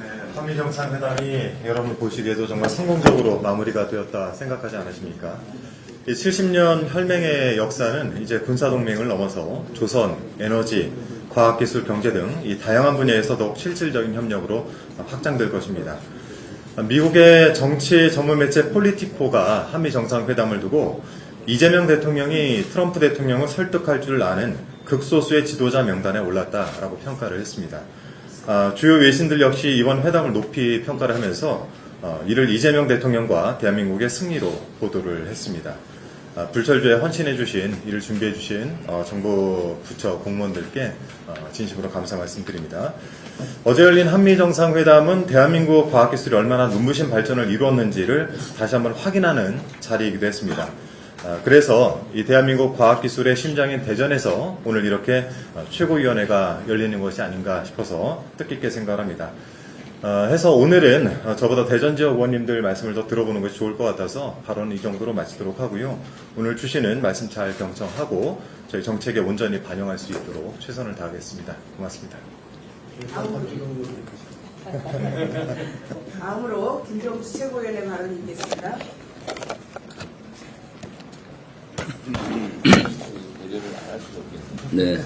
네, 한미 정상회담이 여러분 보시기에도 정말 성공적으로 마무리가 되었다 생각하지 않으십니까? 이 70년 혈맹의 역사는 이제 군사동맹을 넘어서 조선, 에너지, 과학기술, 경제 등 이 다양한 분야에서 더욱 실질적인 협력으로 확장될 것입니다. 미국의 정치 전문 매체 폴리티코가 한미 정상회담을 두고 이재명 대통령이 트럼프 대통령을 설득할 줄 아는 극소수의 지도자 명단에 올랐다라고 평가를 했습니다. 주요 외신들 역시 이번 회담을 높이 평가를 하면서 이를 이재명 대통령과 대한민국의 승리로 보도를 했습니다. 불철주에 헌신해 주신, 이를 준비해 주신 정부 부처 공무원들께 진심으로 감사 말씀드립니다. 어제 열린 한미 정상회담은 대한민국 과학기술이 얼마나 눈부신 발전을 이루었는지를 다시 한번 확인하는 자리이기도 했습니다. 그래서 이 대한민국 과학기술의 심장인 대전에서 오늘 이렇게 최고위원회가 열리는 것이 아닌가 싶어서 뜻깊게 생각합니다. 해서 오늘은 저보다 대전 지역 의원님들 말씀을 더 들어보는 것이 좋을 것 같아서 발언은 이 정도로 마치도록 하고요. 오늘 주시는 말씀 잘 경청하고 저희 정책에 온전히 반영할 수 있도록 최선을 다하겠습니다. 고맙습니다. 다음으로 김정수 최고위원의 발언이 있겠습니다. 네.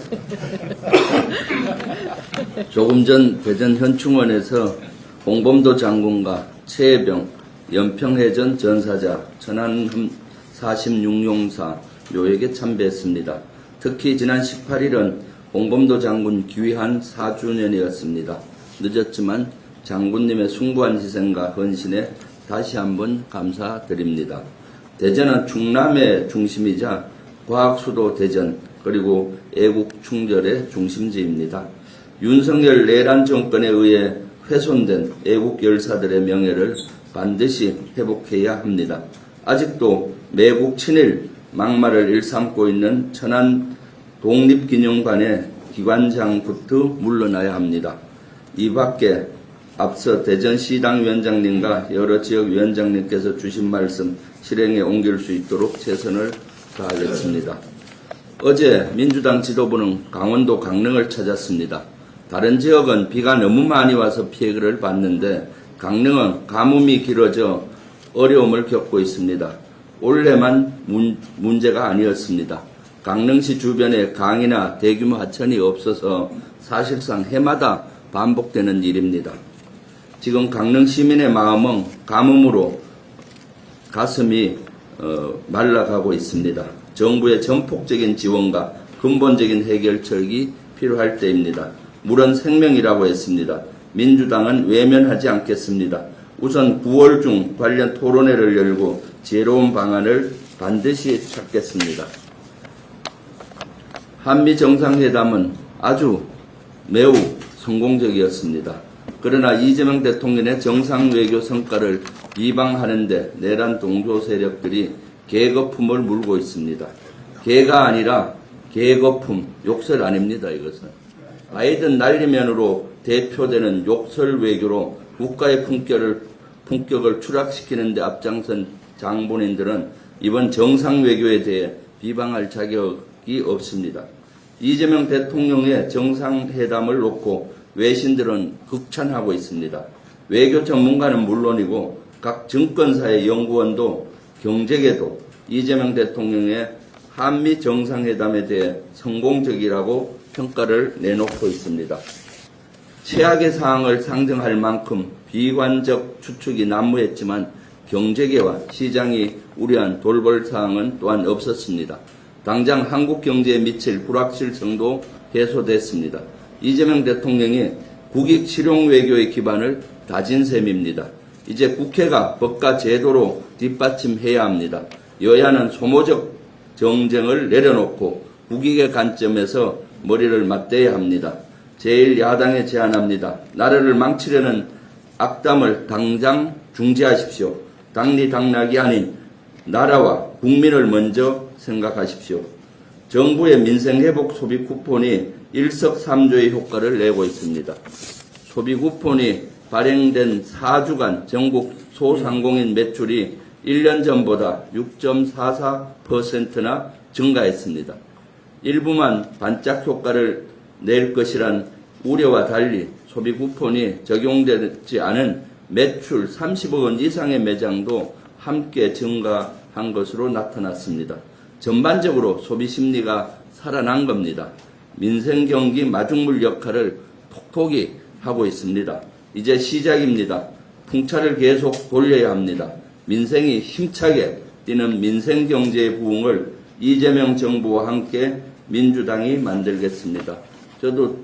조금 전 대전 현충원에서 홍범도 장군과 최혜병, 연평해전 전사자, 천안함 46용사 묘역에 참배했습니다. 특히 지난 18일은 홍범도 장군 귀환 4주년이었습니다. 늦었지만 장군님의 숭고한 희생과 헌신에 다시 한번 감사드립니다. 대전은 충남의 중심이자 과학수도 대전 그리고 애국 충절의 중심지입니다. 윤석열 내란 정권에 의해 훼손된 애국 열사들의 명예를 반드시 회복해야 합니다. 아직도 매국 친일 막말을 일삼고 있는 천안 독립기념관의 기관장부터 물러나야 합니다. 이 밖에 앞서 대전시당 위원장님과 여러 지역 위원장님께서 주신 말씀 실행에 옮길 수 있도록 최선을 다하겠습니다. 어제 민주당 지도부는 강원도 강릉을 찾았습니다. 다른 지역은 비가 너무 많이 와서 피해를 봤는데 강릉은 가뭄이 길어져 어려움을 겪고 있습니다. 올해만 문제가 아니었습니다. 강릉시 주변에 강이나 대규모 하천이 없어서 사실상 해마다 반복되는 일입니다. 지금 강릉 시민의 마음은 가뭄으로 가슴이 말라가고 있습니다. 정부의 전폭적인 지원과 근본적인 해결책이 필요할 때입니다. 물은 생명이라고 했습니다. 민주당은 외면하지 않겠습니다. 우선 9월 중 관련 토론회를 열고 지혜로운 방안을 반드시 찾겠습니다. 한미 정상회담은 아주 매우 성공적이었습니다. 그러나 이재명 대통령의 정상외교 성과를 비방하는 데 내란 동조 세력들이 계거품을 물고 있습니다. 개가 아니라 계거품, 욕설 아닙니다. 이것은. 바이든 날리면으로 대표되는 욕설 외교로 국가의 품격을 추락시키는 데 앞장선 장본인들은 이번 정상외교에 대해 비방할 자격이 없습니다. 이재명 대통령의 정상회담을 놓고 외신들은 극찬하고 있습니다. 외교 전문가는 물론이고 각 증권사의 연구원도 경제계도 이재명 대통령의 한미 정상회담에 대해 성공적이라고 평가를 내놓고 있습니다. 최악의 상황을 상정할 만큼 비관적 추측이 난무했지만 경제계와 시장이 우려한 돌발 사항은 또한 없었습니다. 당장 한국 경제에 미칠 불확실성도 해소됐습니다. 이재명 대통령이 국익 실용 외교의 기반을 다진 셈입니다. 이제 국회가 법과 제도로 뒷받침해야 합니다. 여야는 소모적 정쟁을 내려놓고 국익의 관점에서 머리를 맞대야 합니다. 제1야당에 제안합니다. 나라를 망치려는 악담을 당장 중지하십시오. 당리당락이 아닌 나라와 국민을 먼저 생각하십시오. 정부의 민생회복 소비 쿠폰이 일석삼조의 효과를 내고 있습니다. 소비 쿠폰이 발행된 4주간 전국 소상공인 매출이 1년 전보다 6.44%나 증가했습니다. 일부만 반짝 효과를 낼 것이란 우려와 달리 소비 쿠폰이 적용되지 않은 매출 30억 원 이상의 매장도 함께 증가한 것으로 나타났습니다. 전반적으로 소비 심리가 살아난 겁니다. 민생 경기 마중물 역할을 톡톡히 하고 있습니다. 이제 시작입니다. 풍차를 계속 돌려야 합니다. 민생이 힘차게 뛰는 민생 경제의 부흥을 이재명 정부와 함께 민주당이 만들겠습니다. 저도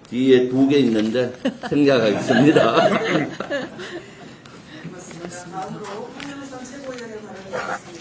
뒤에 2개 있는데 생략하겠습니다. 고맙습니다. 다음으로 황영선 최고위원의 발언이 있겠습니다.